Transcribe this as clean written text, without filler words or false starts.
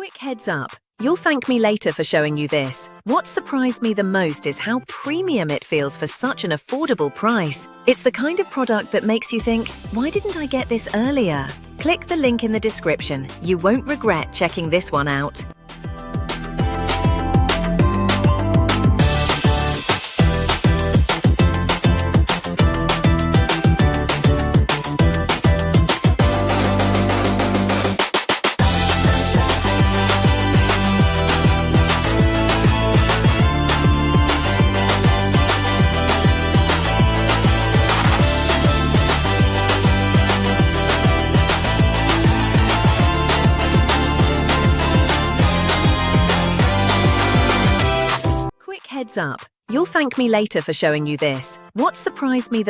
Quick heads up, you'll thank me later for showing you this. What surprised me the most is how premium it feels for such an affordable price. It's the kind of product that makes you think, why didn't I get this earlier? Click the link in the description. You won't regret checking this one out. Heads up, you'll thank me later for showing you this. What surprised me the